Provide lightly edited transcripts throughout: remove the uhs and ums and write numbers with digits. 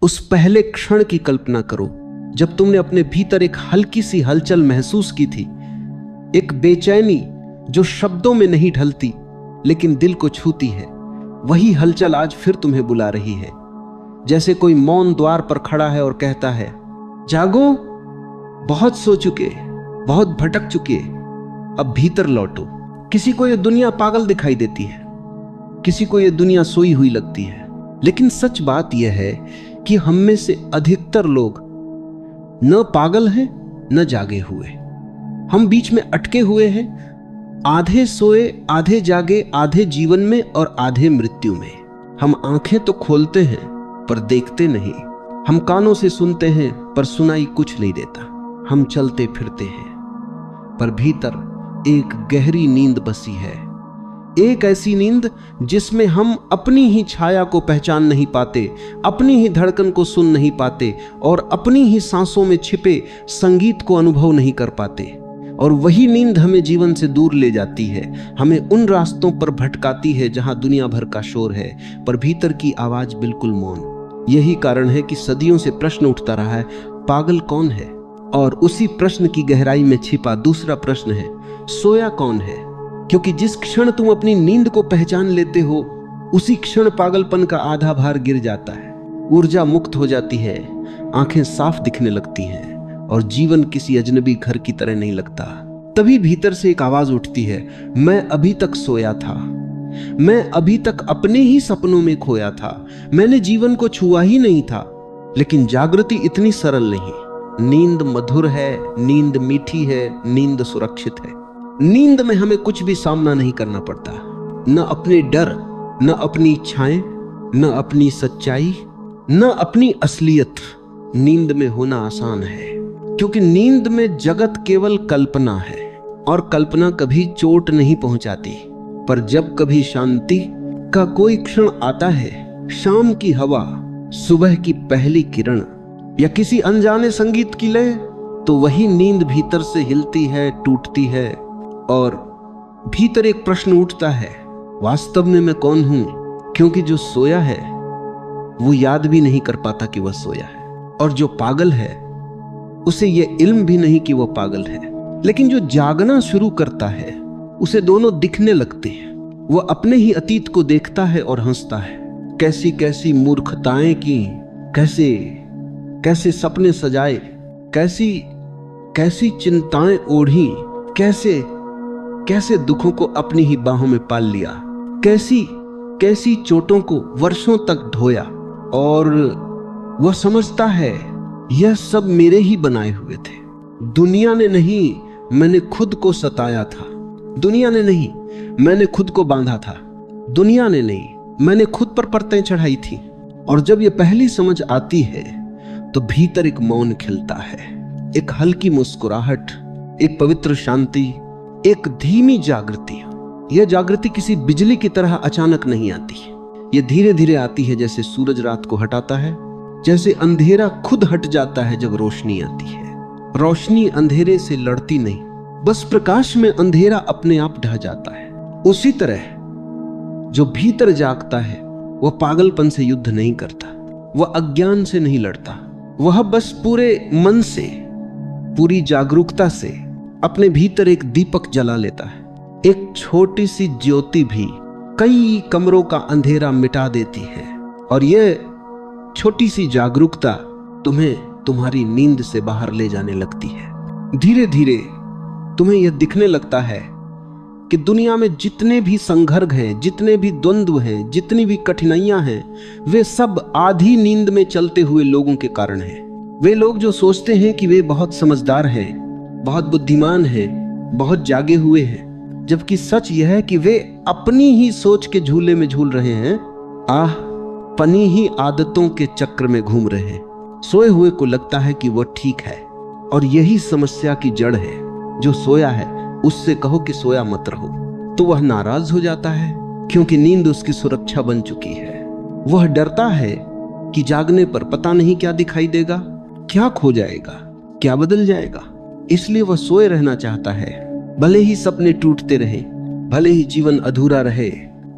उस पहले क्षण की कल्पना करो जब तुमने अपने भीतर एक हल्की सी हलचल महसूस की थी, एक बेचैनी जो शब्दों में नहीं ढलती लेकिन दिल को छूती है। वही हलचल आज फिर तुम्हें बुला रही है, जैसे कोई मौन द्वार पर खड़ा है और कहता है, जागो, बहुत सो चुके, बहुत भटक चुके, अब भीतर लौटो। किसी को यह दुनिया पागल दिखाई देती है, किसी को यह दुनिया सोई हुई लगती है, लेकिन सच बात यह है कि हम में से अधिकतर लोग न पागल हैं न जागे हुए। हम बीच में अटके हुए हैं, आधे सोए आधे जागे, आधे जीवन में और आधे मृत्यु में। हम आंखें तो खोलते हैं पर देखते नहीं, हम कानों से सुनते हैं पर सुनाई कुछ नहीं देता, हम चलते फिरते हैं पर भीतर एक गहरी नींद बसी है, एक ऐसी नींद जिसमें हम अपनी ही छाया को पहचान नहीं पाते, अपनी ही धड़कन को सुन नहीं पाते और अपनी ही सांसों में छिपे संगीत को अनुभव नहीं कर पाते। और वही नींद हमें जीवन से दूर ले जाती है, हमें उन रास्तों पर भटकाती है जहां दुनिया भर का शोर है पर भीतर की आवाज बिल्कुल मौन। यही कारण है कि सदियों से प्रश्न उठता रहा है, पागल कौन है? और उसी प्रश्न की गहराई में छिपा दूसरा प्रश्न है, सोया कौन है? क्योंकि जिस क्षण तुम अपनी नींद को पहचान लेते हो, उसी क्षण पागलपन का आधा भार गिर जाता है, ऊर्जा मुक्त हो जाती है, आंखें साफ दिखने लगती हैं और जीवन किसी अजनबी घर की तरह नहीं लगता। तभी भीतर से एक आवाज उठती है, मैं अभी तक सोया था, मैं अभी तक अपने ही सपनों में खोया था, मैंने जीवन को छुआ ही नहीं था। लेकिन जागृति इतनी सरल नहीं। नींद मधुर है, नींद मीठी है, नींद सुरक्षित है। नींद में हमें कुछ भी सामना नहीं करना पड़ता, न अपने डर, न अपनी इच्छाएं, न अपनी सच्चाई, न अपनी असलियत। नींद में होना आसान है क्योंकि नींद में जगत केवल कल्पना है और कल्पना कभी चोट नहीं पहुंचाती। पर जब कभी शांति का कोई क्षण आता है, शाम की हवा, सुबह की पहली किरण या किसी अनजाने संगीत की लय, तो वही नींद भीतर से हिलती है, टूटती है और भीतर एक प्रश्न उठता है, वास्तव में मैं कौन हूं? क्योंकि जो सोया है वो याद भी नहीं कर पाता कि वह सोया है, और जो पागल है उसे यह इल्म भी नहीं कि वह पागल है। लेकिन जो जागना शुरू करता है उसे दोनों दिखने लगते हैं। वह अपने ही अतीत को देखता है और हंसता है, कैसी कैसी मूर्खताएं की, कैसे कैसे सपने सजाए, कैसी कैसी चिंताएं ओढ़ी, कैसे कैसे दुखों को अपनी ही बाहों में पाल लिया, कैसी कैसी चोटों को वर्षों तक ढोया। और वह समझता है यह सब मेरे ही बनाए हुए थे, दुनिया ने नहीं, मैंने खुद को सताया था, दुनिया ने नहीं, मैंने खुद को बांधा था, दुनिया ने नहीं, मैंने खुद पर परतें चढ़ाई थी। और जब यह पहली समझ आती है तो भीतर एक मौन खिलता है, एक हल्की मुस्कुराहट, एक पवित्र शांति, एक धीमी जागृति। यह जागृति किसी बिजली की तरह अचानक नहीं आती, यह धीरे धीरे आती है, जैसे सूरज रात को हटाता है, जैसे अंधेरा खुद हट जाता है जब रोशनी आती है। रोशनी अंधेरे से लड़ती नहीं, बस प्रकाश में अंधेरा अपने आप ढह जाता है। उसी तरह जो भीतर जागता है वह पागलपन से युद्ध नहीं करता, वह अज्ञान से नहीं लड़ता, वह बस पूरे मन से, पूरी जागरूकता से अपने भीतर एक दीपक जला लेता है। एक छोटी सी ज्योति भी कई कमरों का अंधेरा मिटा देती है। और यह छोटी सी जागरूकता तुम्हें तुम्हारी नींद से बाहर ले जाने लगती है। धीरे धीरे तुम्हें यह दिखने लगता है कि दुनिया में जितने भी संघर्ष हैं, जितने भी द्वंद्व हैं, जितनी भी कठिनाइयां हैं, वे सब आधी नींद में चलते हुए लोगों के कारण हैं। वे लोग जो सोचते हैं कि वे बहुत समझदार हैं, बहुत बुद्धिमान हैं, बहुत जागे हुए हैं, जबकि सच यह है कि वे अपनी ही सोच के झूले में झूल रहे हैं, पनी ही आदतों के चक्र में घूम रहे हैं। सोए हुए को लगता है कि वह ठीक है, और यही समस्या की जड़ है। जो सोया है उससे कहो कि सोया मत रहो, तो वह नाराज हो जाता है, क्योंकि नींद उसकी सुरक्षा बन चुकी है। वह डरता है कि जागने पर पता नहीं क्या दिखाई देगा, क्या खो जाएगा, क्या बदल जाएगा। इसलिए वह सोए रहना चाहता है, भले ही सपने टूटते रहे, भले ही जीवन अधूरा रहे,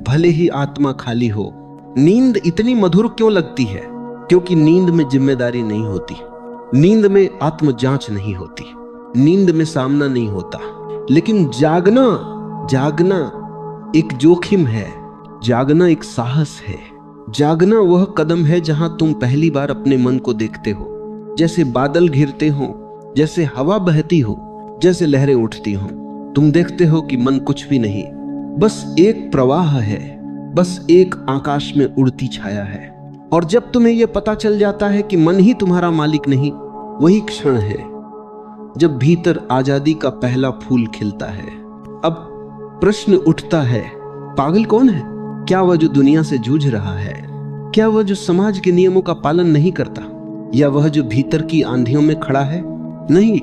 भले ही आत्मा खाली हो। नींद इतनी मधुर क्यों लगती है? क्योंकि नींद में जिम्मेदारी नहीं होती, नींद में आत्म जांच नहीं होती, नींद में सामना नहीं होता। लेकिन जागना एक जोखिम है, जागना एक साहस है। जागना वह कदम है जहां तुम पहली बार अपने मन को देखते हो, जैसे बादल घिरते हो, जैसे हवा बहती हो, जैसे लहरें उठती हो। तुम देखते हो कि मन कुछ भी नहीं, बस एक प्रवाह है, बस एक आकाश में उड़ती छाया है। और जब तुम्हें यह पता चल जाता है कि मन ही तुम्हारा मालिक नहीं, वही क्षण है जब भीतर आजादी का पहला फूल खिलता है। अब प्रश्न उठता है, पागल कौन है? क्या वह जो दुनिया से जूझ रहा है? क्या वह जो समाज के नियमों का पालन नहीं करता? या वह जो भीतर की आंधियों में खड़ा है? नहीं,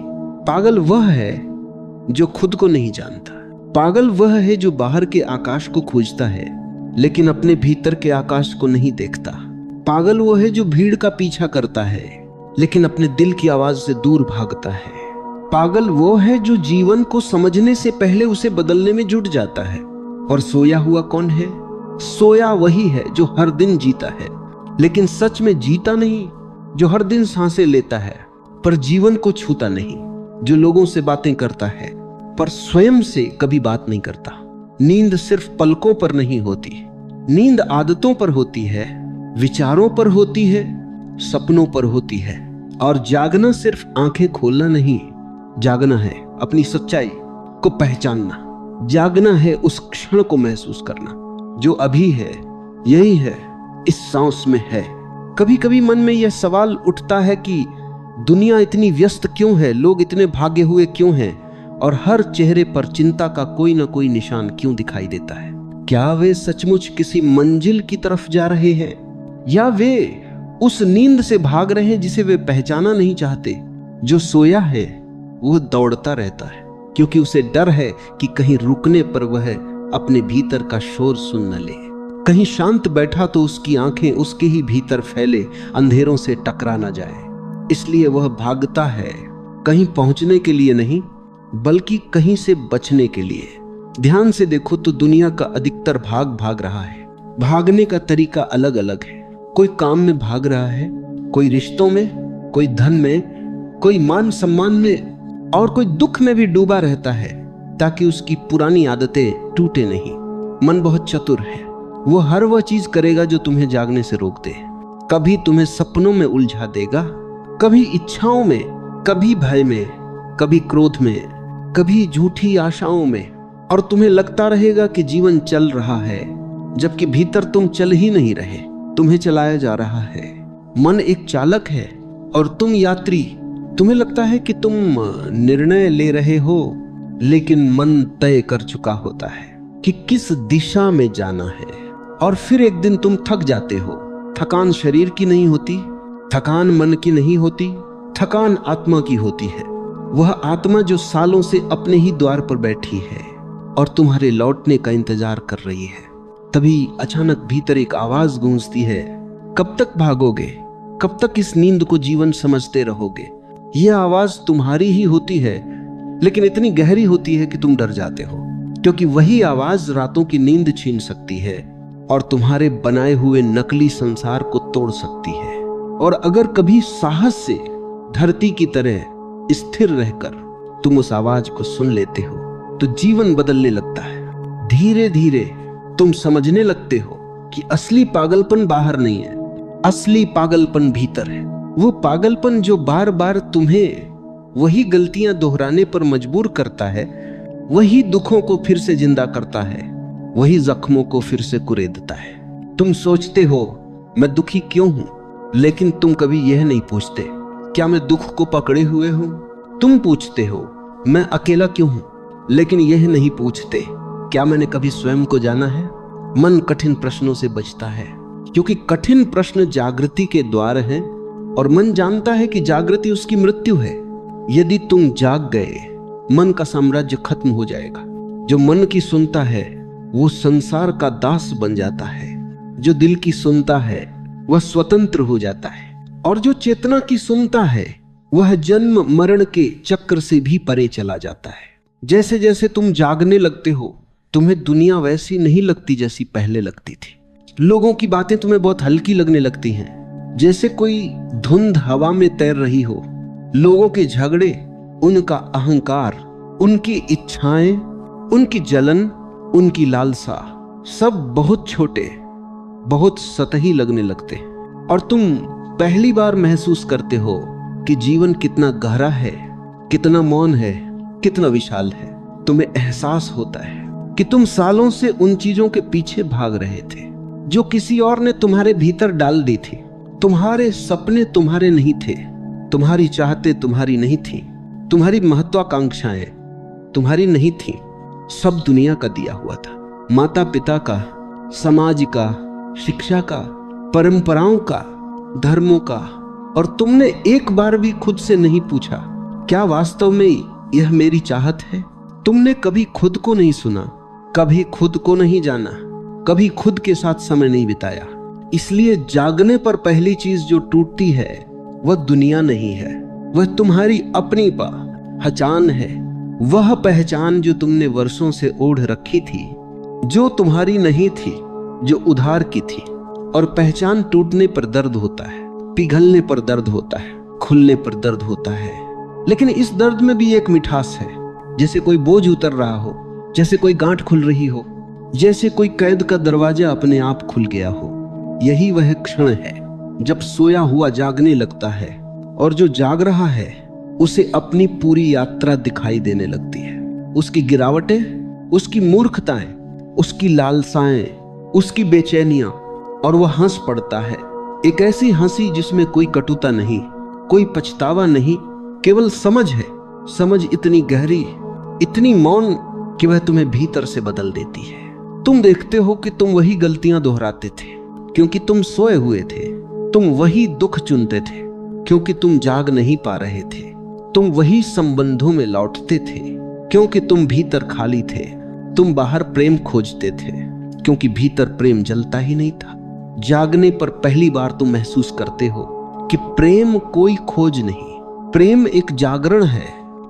पागल वह है जो खुद को नहीं जानता। पागल वह है जो बाहर के आकाश को खोजता है लेकिन अपने भीतर के आकाश को नहीं देखता। पागल वह है जो भीड़ का पीछा करता है लेकिन अपने दिल की आवाज से दूर भागता है। पागल वो है जो जीवन को समझने से पहले उसे बदलने में जुट जाता है। और सोया हुआ कौन है? सोया वही है जो हर दिन जीता है, लेकिन सच में जीता नहीं, जो हर दिन सांसें लेता है पर जीवन को छूता नहीं, जो लोगों से बातें करता है पर स्वयं से कभी बात नहीं करता। नींद सिर्फ पलकों पर नहीं होती, नींद आदतों पर होती है, विचारों पर होती है, सपनों पर होती है। और जागना सिर्फ आंखें खोलना नहीं, जागना है अपनी सच्चाई को पहचानना। जागना है उस क्षण को महसूस करना जो अभी है, यही है, इस सांस में है। कभी कभी मन में यह सवाल उठता है कि दुनिया इतनी व्यस्त क्यों है, लोग इतने भागे हुए क्यों हैं, और हर चेहरे पर चिंता का कोई ना कोई निशान क्यों दिखाई देता है? क्या वे सचमुच किसी मंजिल की तरफ जा रहे हैं, या वे उस नींद से भाग रहे हैं जिसे वे पहचाना नहीं चाहते? जो सोया है वो दौड़ता रहता है क्योंकि उसे डर है कि कहीं रुकने पर वह अपने भीतर का शोर सुन न ले। कहीं शांत बैठा तो उसकी आंखें उसके ही भीतर फैले अंधेरों से टकरा न जाए। इसलिए वह भागता है, कहीं पहुंचने के लिए नहीं बल्कि कहीं से बचने के लिए। ध्यान से देखो तो दुनिया का अधिकतर भाग रहा है। भागने का तरीका अलग अलग है। कोई काम में भाग रहा है, कोई रिश्तों में, कोई धन में, कोई मान सम्मान में, और कोई दुख में भी डूबा रहता है ताकि उसकी पुरानी आदतें टूटे नहीं। मन बहुत चतुर है, वो हर वह चीज करेगा जो तुम्हें जागने से रोक दे। कभी तुम्हें सपनों में उलझा देगा, कभी इच्छाओं में, कभी भय में, कभी क्रोध में, कभी झूठी आशाओं में। और तुम्हें लगता रहेगा कि जीवन चल रहा है, जबकि भीतर तुम चल ही नहीं रहे, तुम्हें चलाया जा रहा है। मन एक चालक है और तुम यात्री। तुम्हें लगता है कि तुम निर्णय ले रहे हो, लेकिन मन तय कर चुका होता है कि किस दिशा में जाना है। और फिर एक दिन तुम थक जाते हो। थकान शरीर की नहीं होती, थकान मन की नहीं होती, थकान आत्मा की होती है। वह आत्मा जो सालों से अपने ही द्वार पर बैठी है और तुम्हारे लौटने का इंतजार कर रही है। तभी अचानक भीतर एक आवाज गूंजती है, कब तक भागोगे, कब तक इस नींद को जीवन समझते रहोगे? यह आवाज तुम्हारी ही होती है, लेकिन इतनी गहरी होती है कि तुम डर जाते हो, क्योंकि वही आवाज रातों की नींद छीन सकती है और तुम्हारे बनाए हुए नकली संसार को तोड़ सकती है। और अगर कभी साहस से धरती की तरह स्थिर रहकर तुम उस आवाज को सुन लेते हो तो जीवन बदलने लगता है। धीरे धीरे तुम समझने लगते हो कि असली पागलपन बाहर नहीं है, असली पागलपन भीतर है। वो पागलपन जो बार बार तुम्हें वही गलतियां दोहराने पर मजबूर करता है, वही दुखों को फिर से जिंदा करता है, वही जख्मों को फिर से कुरेदता है। तुम सोचते हो मैं दुखी क्यों हूं, लेकिन तुम कभी यह नहीं पूछते क्या मैं दुख को पकड़े हुए हूं। तुम पूछते हो मैं अकेला क्यों हूं, लेकिन यह नहीं पूछते क्या मैंने कभी स्वयं को जाना है। मन कठिन प्रश्नों से बचता है क्योंकि कठिन प्रश्न जागृति के द्वार हैं और मन जानता है कि जागृति उसकी मृत्यु है। यदि तुम जाग गए, मन का साम्राज्य खत्म हो जाएगा। जो मन की सुनता है वो संसार का दास बन जाता है, जो दिल की सुनता है वह स्वतंत्र हो जाता है, और जो चेतना की सुनता है वह जन्म मरण के चक्र से भी परे चला जाता है। जैसे जैसे तुम जागने लगते हो, तुम्हें दुनिया वैसी नहीं लगती जैसी पहले लगती थी। लोगों की बातें तुम्हें बहुत हल्की लगने लगती हैं, जैसे कोई धुंध हवा में तैर रही हो। लोगों के झगड़े, उनका अहंकार, उनकी इच्छाएं, उनकी जलन, उनकी लालसा, सब बहुत छोटे, बहुत सतही लगने लगते। और तुम पहली बार महसूस करते हो कि जीवन कितना गहरा है, कितना मौन है, कितना विशाल है। तुम्हें एहसास होता है कि तुम सालों से उन चीजों के पीछे भाग रहे थे जो किसी और ने तुम्हारे भीतर डाल दी थी। तुम्हारे सपने तुम्हारे नहीं थे, तुम्हारी चाहते तुम्हारी नहीं थी, तुम्हारी महत्वाकांक्षाएं तुम्हारी नहीं थी। सब दुनिया का दिया हुआ था, माता पिता का, समाज का, शिक्षा का, परंपराओं का, धर्मों का। और तुमने एक बार भी खुद से नहीं पूछा, क्या वास्तव में यह मेरी चाहत है? तुमने कभी खुद को नहीं सुना, कभी खुद को नहीं जाना, कभी खुद के साथ समय नहीं बिताया। इसलिए जागने पर पहली चीज जो टूटती है वह दुनिया नहीं है, वह तुम्हारी अपनी पहचान है। वह पहचान जो तुमने वर्षों से ओढ़ रखी थी, जो तुम्हारी नहीं थी, जो उधार की थी। और पहचान टूटने पर दर्द होता है, पिघलने पर दर्द होता है, खुलने पर दर्द होता है। लेकिन इस दर्द में भी एक मिठास है, जैसे कोई बोझ उतर रहा हो, जैसे कोई गांठ खुल रही हो, जैसे कोई कैद का दरवाजा अपने आप खुल गया हो। यही वह क्षण है जब सोया हुआ जागने लगता है और जो जाग रहा है उसे अपनी पूरी यात्रा दिखाई देने लगती है। उसकी गिरावटें, उसकी मूर्खताएं, उसकी लालसाएं, उसकी बेचैनियां, और वह हंस पड़ता है। एक ऐसी हंसी जिसमें कोई कटुता नहीं, कोई पछतावा नहीं, केवल समझ है। समझ इतनी गहरी, इतनी मौन कि वह तुम्हें भीतर से बदल देती है। तुम देखते हो कि तुम वही गलतियां दोहराते थे क्योंकि तुम सोए हुए थे। तुम वही दुख चुनते थे क्योंकि तुम जाग नहीं पा रहे थे। तुम वही संबंधों में लौटते थे क्योंकि तुम भीतर खाली थे। तुम बाहर प्रेम खोजते थे क्योंकि भीतर प्रेम जलता ही नहीं था। जागने पर पहली बार तुम महसूस करते हो कि प्रेम कोई खोज नहीं, प्रेम एक जागरण है।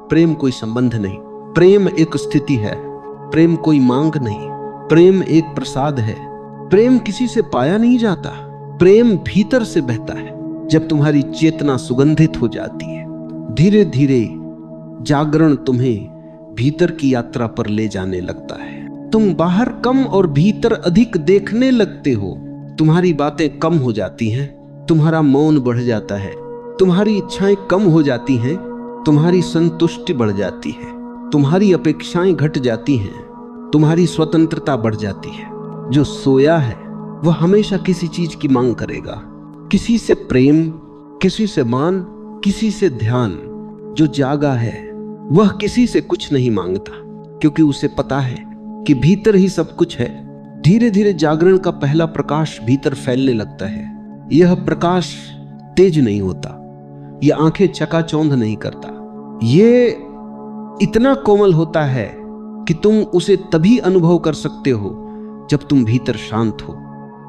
प्रेम कोई संबंध नहीं, प्रेम एक स्थिति है। प्रेम कोई मांग नहीं, प्रेम एक प्रसाद है। प्रेम किसी से पाया नहीं जाता, प्रेम भीतर से बहता है। जब तुम्हारी चेतना सुगंधित हो जाती है, धीरे धीरे जागरण तुम्हें भीतर की यात्रा पर ले जाने लगता है। तुम बाहर कम और भीतर अधिक देखने लगते हो। तुम्हारी बातें कम हो जाती हैं, तुम्हारा मौन बढ़ जाता है, तुम्हारी इच्छाएं कम हो जाती हैं, तुम्हारी संतुष्टि बढ़ जाती है, तुम्हारी अपेक्षाएं घट जाती हैं, तुम्हारी स्वतंत्रता बढ़ जाती है। जो सोया है वह हमेशा किसी चीज की मांग करेगा, किसी से प्रेम, किसी से मान, किसी से ध्यान। जो जागा है वह किसी से कुछ नहीं मांगता क्योंकि उसे पता है कि भीतर ही सब कुछ है। धीरे धीरे जागरण का पहला प्रकाश भीतर फैलने लगता है। यह प्रकाश तेज नहीं होता, यह आंखें चकाचौंध नहीं करता। ये इतना कोमल होता है कि तुम उसे तभी अनुभव कर सकते हो जब तुम भीतर शांत हो,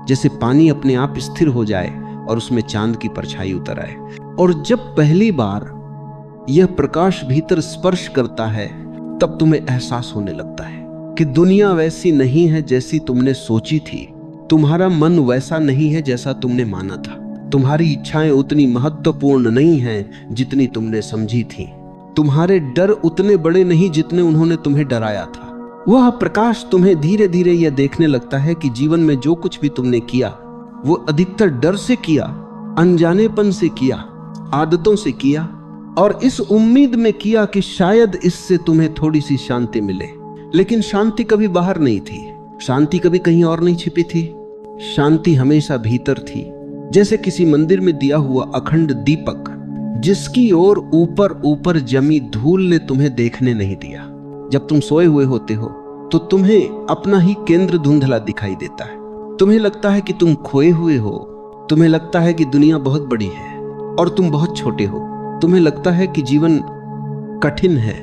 जैसे पानी अपने आप स्थिर हो जाए और उसमें चांद की परछाई उतर आए। और जब पहली बार यह प्रकाश भीतर स्पर्श करता है तब तुम्हें एहसास होने लगता है कि दुनिया वैसी नहीं है जैसी तुमने सोची थी। तुम्हारा मन वैसा नहीं है जैसा तुमने माना था। तुम्हारी इच्छाएं उतनी महत्वपूर्ण नहीं हैं जितनी तुमने समझी थी। तुम्हारे डर उतने बड़े नहीं जितने उन्होंने तुम्हें डराया था। वह प्रकाश तुम्हें धीरे धीरे यह देखने लगता है कि जीवन में जो कुछ भी तुमने किया वो अधिकतर डर से किया, अनजानेपन से किया, आदतों से किया, और इस उम्मीद में किया कि शायद इससे तुम्हें थोड़ी सी शांति मिले। लेकिन शांति कभी बाहर नहीं थी, शांति कभी कहीं और नहीं छिपी थी। शांति हमेशा भीतर थी, जैसे किसी मंदिर में दिया हुआ अखंड दीपक जिसकी ओर ऊपर ऊपर जमी धूल ने तुम्हें देखने नहीं दिया। जब तुम सोए हुए होते हो तो तुम्हें अपना ही केंद्र धुंधला दिखाई देता है। तुम्हें लगता है कि तुम खोए हुए हो, तुम्हें लगता है कि दुनिया बहुत बड़ी है और तुम बहुत छोटे हो। तुम्हें लगता है कि जीवन कठिन है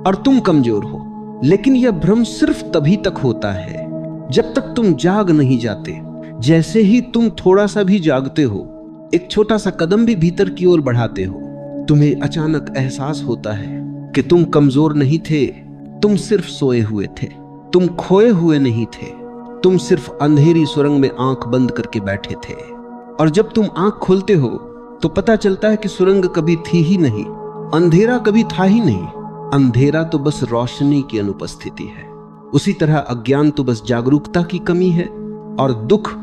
और तुम कमजोर हो। लेकिन यह भ्रम सिर्फ तभी तक होता है जब तक तुम जाग नहीं जाते। जैसे ही तुम थोड़ा सा भी जागते हो, एक छोटा सा कदम भी भीतर की ओर बढ़ाते हो, तुम्हें अचानक एहसास होता है कि तुम कमजोर नहीं थे, तुम सिर्फ सोए हुए थे। तुम खोए हुए नहीं थे, तुम सिर्फ अंधेरी सुरंग में आंख बंद करके बैठे थे। और जब तुम आंख खोलते हो तो पता चलता है कि सुरंग कभी थी ही नहीं, अंधेरा कभी था ही नहीं। अंधेरा तो बस रोशनी की अनुपस्थिति है। उसी तरह अज्ञान तो बस जागरूकता की कमी है और दुख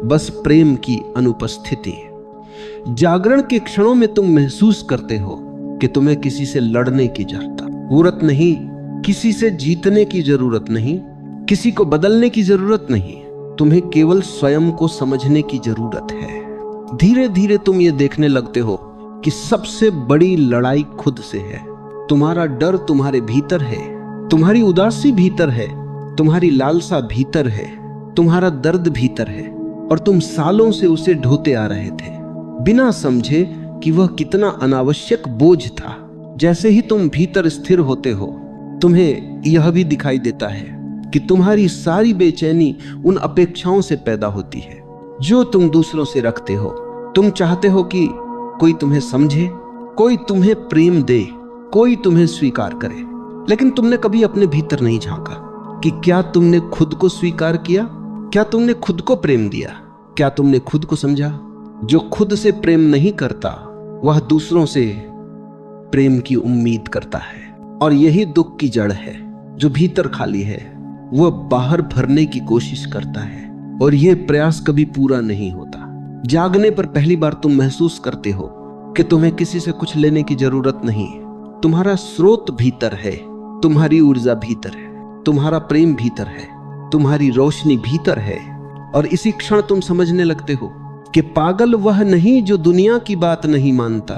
बस प्रेम की अनुपस्थिति है। जागरण के क्षणों में तुम महसूस करते हो कि तुम्हें किसी से लड़ने की जरूरत नहीं, किसी से जीतने की जरूरत नहीं, किसी को बदलने की जरूरत नहीं। तुम्हें केवल स्वयं को समझने की जरूरत है। धीरे धीरे तुम ये देखने लगते हो कि सबसे बड़ी लड़ाई खुद से है। तुम्हारा डर तुम्हारे भीतर है, तुम्हारी उदासी भीतर है, तुम्हारी लालसा भीतर है, तुम्हारा दर्द भीतर है और तुम सालों से उसे ढोते आ रहे थे बिना समझे कि वह कितना अनावश्यक बोझ था। जैसे ही तुम भीतर स्थिर होते हो, तुम्हें यह भी दिखाई देता है कि तुम्हारी सारी बेचैनी उन अपेक्षाओं से पैदा होती है जो तुम दूसरों से रखते हो। तुम चाहते हो कि कोई तुम्हें समझे, कोई तुम्हें प्रेम दे, कोई तुम्हें स्वीकार करे, लेकिन तुमने कभी अपने भीतर नहीं झांका कि क्या तुमने खुद को स्वीकार किया, क्या तुमने खुद को प्रेम दिया, क्या तुमने खुद को समझा। जो खुद से प्रेम नहीं करता वह दूसरों से प्रेम की उम्मीद करता है और यही दुख की जड़ है। जो भीतर खाली है वह बाहर भरने की कोशिश करता है और यह प्रयास कभी पूरा नहीं होता। जागने पर पहली बार तुम महसूस करते हो कि तुम्हें किसी से कुछ लेने की जरूरत नहीं। तुम्हारा स्रोत भीतर है, तुम्हारी ऊर्जा भीतर है, तुम्हारा प्रेम भीतर है, तुम्हारी रोशनी भीतर है। और इसी क्षण तुम समझने लगते हो कि पागल वह नहीं जो दुनिया की बात नहीं मानता,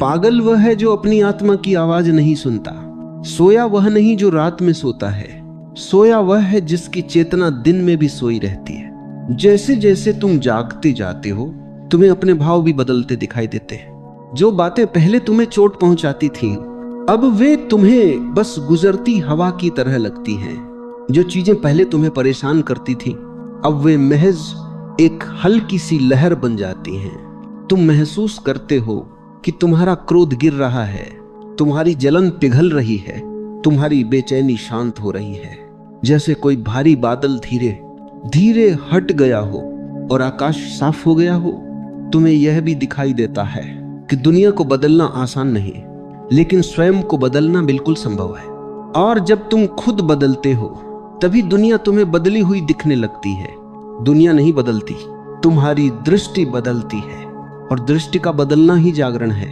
पागल वह है जो अपनी आत्मा की आवाज नहीं सुनता। सोया वह नहीं जो रात में सोता है, सोया वह है जिसकी चेतना दिन में भी सोई रहती है। जैसे जैसे तुम जागते जाते हो तुम्हें अपने भाव भी बदलते दिखाई देते हैं। जो बातें पहले तुम्हें चोट पहुंचाती थीं, अब वे तुम्हें बस गुजरती हवा की तरह लगती हैं। जो चीजें पहले तुम्हें परेशान करती थीं, अब वे महज एक हल्की सी लहर बन जाती हैं। तुम महसूस करते हो कि तुम्हारा क्रोध गिर रहा है, तुम्हारी जलन पिघल रही है, तुम्हारी बेचैनी शांत हो रही है। जैसे कोई भारी बादल धीरे धीरे हट गया हो और आकाश साफ हो गया हो। तुम्हें यह भी दिखाई देता है कि दुनिया को बदलना आसान नहीं, लेकिन स्वयं को बदलना बिल्कुल संभव है। और जब तुम खुद बदलते हो तभी दुनिया तुम्हें बदली हुई दिखने लगती है। दुनिया नहीं बदलती, तुम्हारी दृष्टि बदलती है और दृष्टि का बदलना ही जागरण है।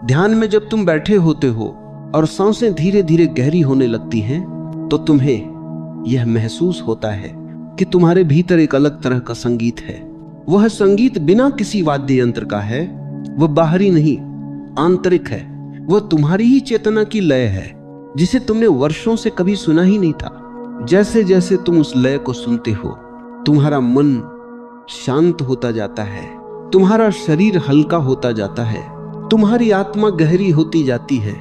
ध्यान में जब तुम बैठे होते हो और सांसें धीरे धीरे गहरी होने लगती हैं, तो तुम्हें यह महसूस होता है कि तुम्हारे भीतर एक अलग तरह का संगीत है। वह संगीत बिना किसी वाद्य यंत्र का है, वह बाहरी नहीं, आंतरिक है। वह तुम्हारी ही चेतना की लय है जिसे तुमने वर्षों से कभी सुना ही नहीं था। जैसे जैसे तुम उस लय को सुनते हो, तुम्हारा मन शांत होता जाता है, तुम्हारा शरीर हल्का होता जाता है, तुम्हारी आत्मा गहरी होती जाती है।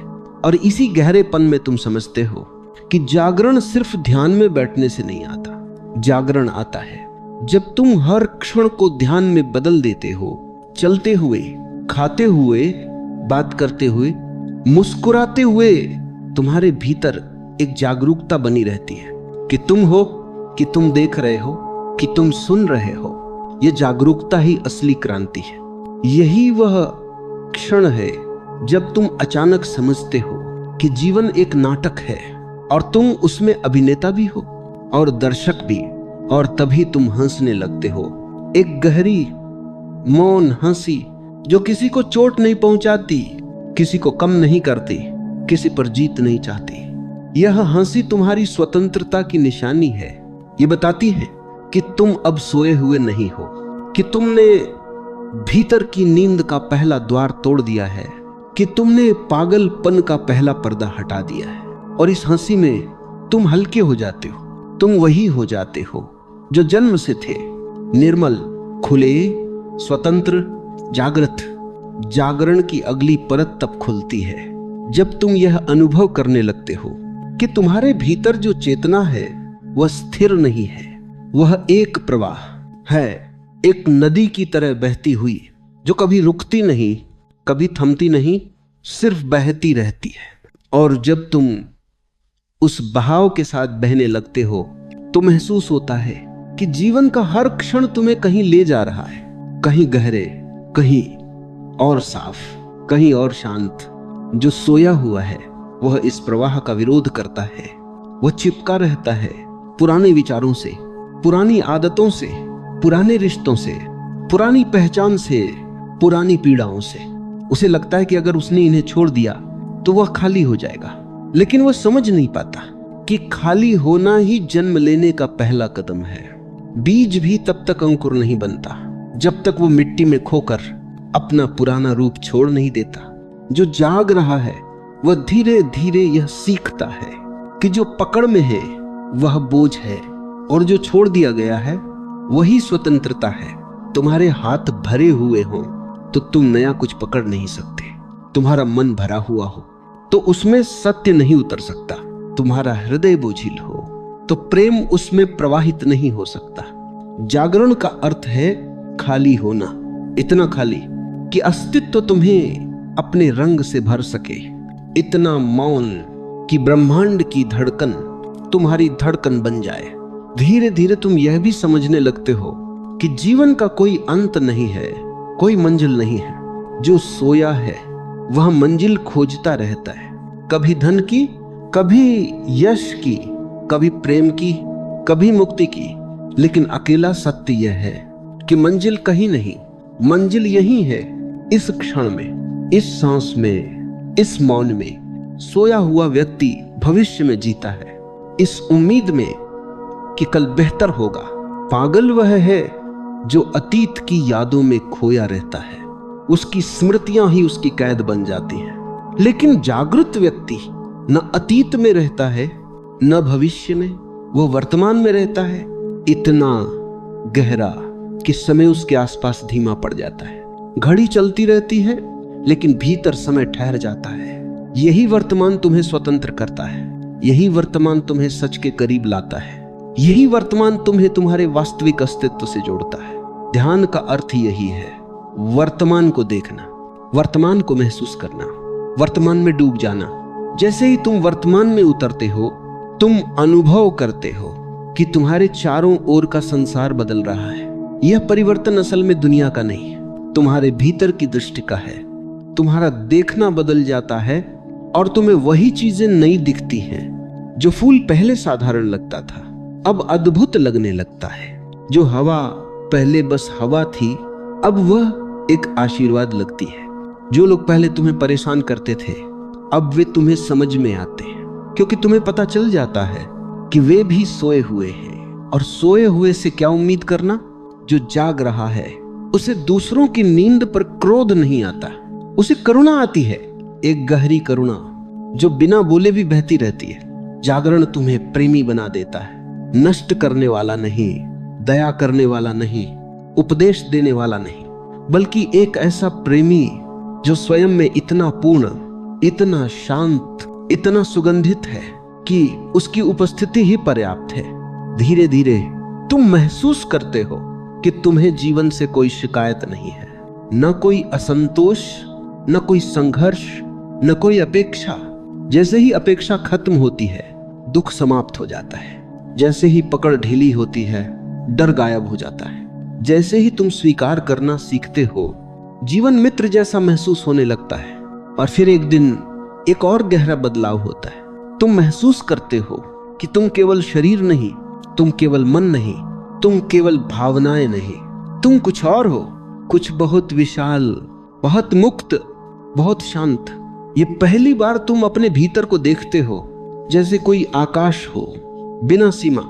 और इसी गहरेपन में तुम समझते हो कि जागरण सिर्फ ध्यान में बैठने से नहीं आता। जागरण आता है जब तुम हर क्षण को ध्यान में बदल देते हो। चलते हुए, खाते हुए, बात करते हुए, मुस्कुराते हुए तुम्हारे भीतर एक जागरूकता बनी रहती है कि तुम हो, कि तुम देख रहे हो, कि तुम सुन रहे हो। यह जागरूकता ही असली क्रांति है। यही वह क्षण है जब तुम अचानक समझते हो कि जीवन एक नाटक है और तुम उसमें अभिनेता भी हो और दर्शक भी। और तभी तुम हंसने लगते हो, एक गहरी मौन हंसी जो किसी को चोट नहीं पहुंचाती, किसी को कम नहीं करती, किसी पर जीत नहीं चाहती। यह हंसी तुम्हारी स्वतंत्रता की निशानी है। यह बताती है कि तुम अब सोए हुए नहीं हो, कि तुमने भीतर की नींद का पहला द्वार तोड़ दिया है, कि तुमने पागलपन का पहला पर्दा हटा दिया है। और इस हंसी में तुम हल्के हो जाते हो। तुम वही हो जाते हो जो जन्म से थे, निर्मल, खुले, स्वतंत्र, जागृत। जागरण की अगली परत तब खुलती है जब तुम यह अनुभव करने लगते हो कि तुम्हारे भीतर जो चेतना है वह स्थिर नहीं है, वह एक प्रवाह है, एक नदी की तरह बहती हुई जो कभी रुकती नहीं, कभी थमती नहीं, सिर्फ बहती रहती है। और जब तुम उस बहाव के साथ बहने लगते हो तो महसूस होता है कि जीवन का हर क्षण तुम्हें कहीं ले जा रहा है। कहीं गहरे, कहीं और साफ, कहीं और शांत। जो सोया हुआ है वह इस प्रवाह का विरोध करता है। वह चिपका रहता है पुराने विचारों से, पुरानी आदतों से, पुराने रिश्तों से, पुरानी पहचान से, पुरानी पीड़ाओं से। उसे लगता है कि अगर उसने इन्हें छोड़ दिया तो वह खाली हो जाएगा, लेकिन वह समझ नहीं पाता कि खाली होना ही जन्म लेने का पहला कदम है। बीज भी तब तक अंकुर नहीं बनता जब तक वो मिट्टी में खोकर अपना पुराना रूप छोड़ नहीं देता। जो जाग रहा है वह धीरे धीरे यह सीखता है कि जो पकड़ में है वह बोझ है, और जो छोड़ दिया गया है वही स्वतंत्रता है। तुम्हारे हाथ भरे हुए हों तो तुम नया कुछ पकड़ नहीं सकते। तुम्हारा मन भरा हुआ हो तो उसमें सत्य नहीं उतर सकता। तुम्हारा हृदय बोझिल हो तो प्रेम उसमें प्रवाहित नहीं हो सकता। जागरण का अर्थ है खाली होना, इतना खाली कि अस्तित्व तुम्हें अपने रंग से भर सके, इतना मौन कि ब्रह्मांड की धड़कन तुम्हारी धड़कन बन जाए। धीरे धीरे तुम यह भी समझने लगते हो कि जीवन का कोई अंत नहीं है, कोई मंजिल नहीं है। जो सोया है वह मंजिल खोजता रहता है, कभी धन की, कभी यश की, कभी प्रेम की, कभी मुक्ति की। लेकिन अकेला सत्य यह है कि मंजिल कहीं नहीं, मंजिल यही है, इस क्षण में, इस सांस में, इस मौन में। सोया हुआ व्यक्ति भविष्य में जीता है, इस उम्मीद में कि कल बेहतर होगा। पागल वह है जो अतीत की यादों में खोया रहता है, उसकी स्मृतियां ही उसकी कैद बन जाती हैं। लेकिन जागृत व्यक्ति न अतीत में रहता है न भविष्य में, वो वर्तमान में रहता है, इतना गहरा कि समय उसके आसपास धीमा पड़ जाता है। घड़ी चलती रहती है लेकिन भीतर समय ठहर जाता है। यही वर्तमान तुम्हें स्वतंत्र करता है, यही वर्तमान तुम्हें सच के करीब लाता है, यही वर्तमान तुम्हें तुम्हारे वास्तविक अस्तित्व से जोड़ता है। ध्यान का अर्थ यही है, वर्तमान को देखना, वर्तमान को महसूस करना, वर्तमान में डूब जाना। जैसे ही तुम वर्तमान में उतरते हो तुम अनुभव करते हो कि तुम्हारे चारों ओर का संसार बदल रहा है। यह परिवर्तन असल में दुनिया का नहीं है, तुम्हारे भीतर की दृष्टि का है। तुम्हारा देखना बदल जाता है और तुम्हें वही चीजें नई दिखती हैं। जो फूल पहले साधारण लगता था अब अद्भुत लगने लगता है। जो हवा पहले बस हवा थी अब वह एक आशीर्वाद लगती है। जो लोग पहले तुम्हें परेशान करते थे अब वे तुम्हें समझ में आते हैं, क्योंकि तुम्हें पता चल जाता है कि वे भी सोए हुए हैं। और सोए हुए से क्या उम्मीद करना? जो जाग रहा है उसे दूसरों की नींद पर क्रोध नहीं आता, उसे करुणा आती है, एक गहरी करुणा जो बिना बोले भी बहती रहती है। जागरण तुम्हें प्रेमी बना देता है, नष्ट करने वाला नहीं, दया करने वाला नहीं, उपदेश देने वाला नहीं, बल्कि एक ऐसा प्रेमी जो स्वयं में इतना पूर्ण, इतना शांत, इतना सुगंधित है कि उसकी उपस्थिति ही पर्याप्त है। धीरे धीरे तुम महसूस करते हो कि तुम्हें जीवन से कोई शिकायत नहीं है, न कोई असंतोष, न कोई संघर्ष, न कोई अपेक्षा। जैसे ही अपेक्षा खत्म होती है दुख समाप्त हो जाता है। जैसे ही पकड़ ढीली होती है डर गायब हो जाता है। जैसे ही तुम स्वीकार करना सीखते हो जीवन मित्र जैसा महसूस होने लगता है। और फिर एक दिन एक और गहरा बदलाव होता है। तुम महसूस करते हो कि तुम केवल शरीर नहीं, तुम केवल मन नहीं, तुम केवल भावनाएं नहीं, तुम कुछ और हो, कुछ बहुत विशाल, बहुत मुक्त, बहुत शांत। ये पहली बार तुम अपने भीतर को देखते हो जैसे कोई आकाश हो, बिना सीमा,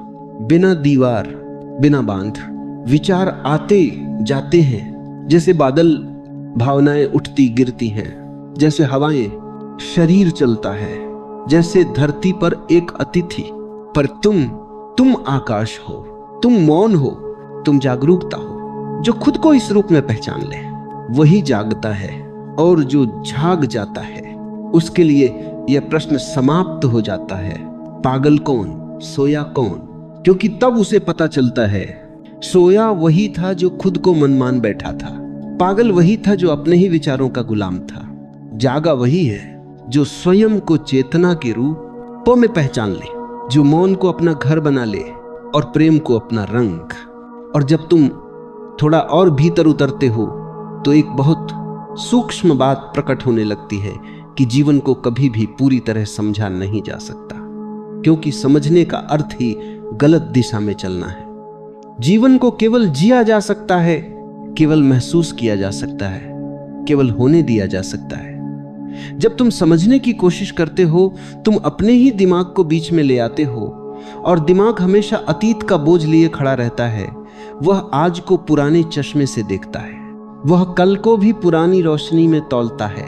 बिना दीवार, बिना बांध। विचार आते जाते हैं जैसे बादल, भावनाएं उठती गिरती हैं जैसे हवाएं, शरीर चलता है जैसे धरती पर एक अतिथि। पर तुम आकाश हो, तुम मौन हो, तुम जागरूकता हो। जो खुद को इस रूप में पहचान ले वही जागता है, और जो जाग जाता है उसके लिए यह प्रश्न समाप्त हो जाता है, पागल कौन, सोया कौन? क्योंकि तब उसे पता चलता है सोया वही था जो खुद को मनमान बैठा था, पागल वही था जो अपने ही विचारों का गुलाम था, जागा वही है जो स्वयं को चेतना के रूप में पहचान ले, जो मौन को अपना घर बना ले और प्रेम को अपना रंग। और जब तुम थोड़ा और भीतर उतरते हो तो एक बहुत सूक्ष्म बात प्रकट होने लगती है कि जीवन को कभी भी पूरी तरह समझा नहीं जा सकता, क्योंकि समझने का अर्थ ही गलत दिशा में चलना है। जीवन को केवल जिया जा सकता है, केवल महसूस किया जा सकता है, केवल होने दिया जा सकता है। जब तुम समझने की कोशिश करते हो, तुम अपने ही दिमाग को बीच में ले आते हो, और दिमाग हमेशा अतीत का बोझ लिए खड़ा रहता है। वह आज को पुराने चश्मे से देखता है, वह कल को भी पुरानी रोशनी में तौलता है।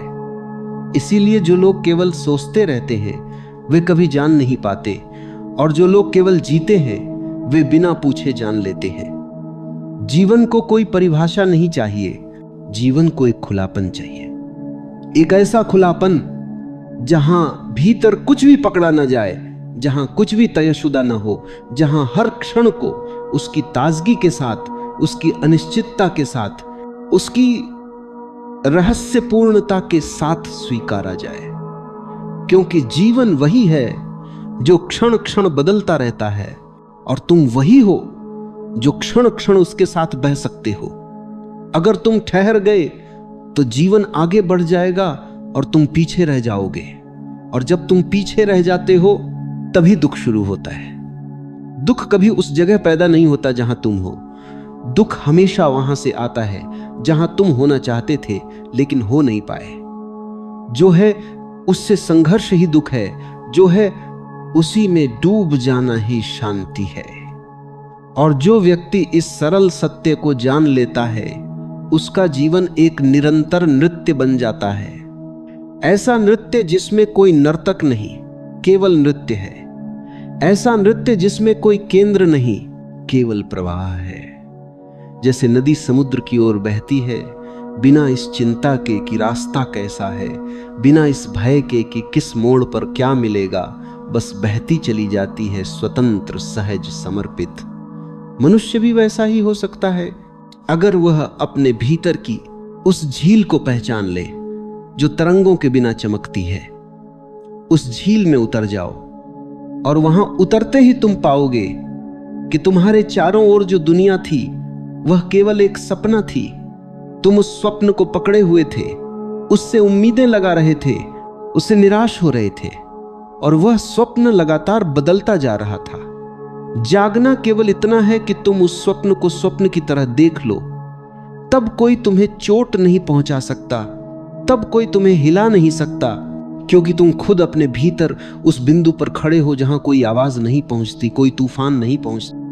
इसीलिए जो लोग केवल सोचते रहते हैं वे कभी जान नहीं पाते, और जो लोग केवल जीते हैं वे बिना पूछे जान लेते हैं। जीवन को कोई परिभाषा नहीं चाहिए, जीवन को एक खुलापन चाहिए, एक ऐसा खुलापन जहां भीतर कुछ भी पकड़ा न जाए, जहां कुछ भी तयशुदा न हो, जहां हर क्षण को उसकी ताजगी के साथ, उसकी अनिश्चितता के साथ, उसकी रहस्यपूर्णता के साथ स्वीकारा जाए। क्योंकि जीवन वही है जो क्षण क्षण बदलता रहता है, और तुम वही हो जो क्षण क्षण उसके साथ बह सकते हो। अगर तुम ठहर गए तो जीवन आगे बढ़ जाएगा और तुम पीछे रह जाओगे, और जब तुम पीछे रह जाते हो तभी दुख शुरू होता है। दुख कभी उस जगह पैदा नहीं होता जहां तुम हो, दुख हमेशा वहां से आता है जहां तुम होना चाहते थे लेकिन हो नहीं पाए। जो है उससे संघर्ष ही दुख है, जो है उसी में डूब जाना ही शांति है। और जो व्यक्ति इस सरल सत्य को जान लेता है उसका जीवन एक निरंतर नृत्य बन जाता है। ऐसा नृत्य जिसमें कोई नर्तक नहीं, केवल नृत्य है। ऐसा नृत्य जिसमें कोई केंद्र नहीं, केवल प्रवाह है। जैसे नदी समुद्र की ओर बहती है, बिना इस चिंता के कि रास्ता कैसा है, बिना इस भय के कि किस मोड़ पर क्या मिलेगा, बस बहती चली जाती है, स्वतंत्र, सहज, समर्पित। मनुष्य भी वैसा ही हो सकता है अगर वह अपने भीतर की उस झील को पहचान ले जो तरंगों के बिना चमकती है। उस झील में उतर जाओ, और वहां उतरते ही तुम पाओगे कि तुम्हारे चारों ओर जो दुनिया थी वह केवल एक सपना थी। तुम उस स्वप्न को पकड़े हुए थे, उससे उम्मीदें लगा रहे थे, उससे निराश हो रहे थे, और वह स्वप्न लगातार बदलता जा रहा था। जागना केवल इतना है कि तुम उस स्वप्न को स्वप्न की तरह देख लो, तब कोई तुम्हें चोट नहीं पहुंचा सकता, तब कोई तुम्हें हिला नहीं सकता, क्योंकि तुम खुद अपने भीतर उस बिंदु पर खड़े हो जहां कोई आवाज नहीं पहुंचती, कोई तूफान नहीं पहुंचता।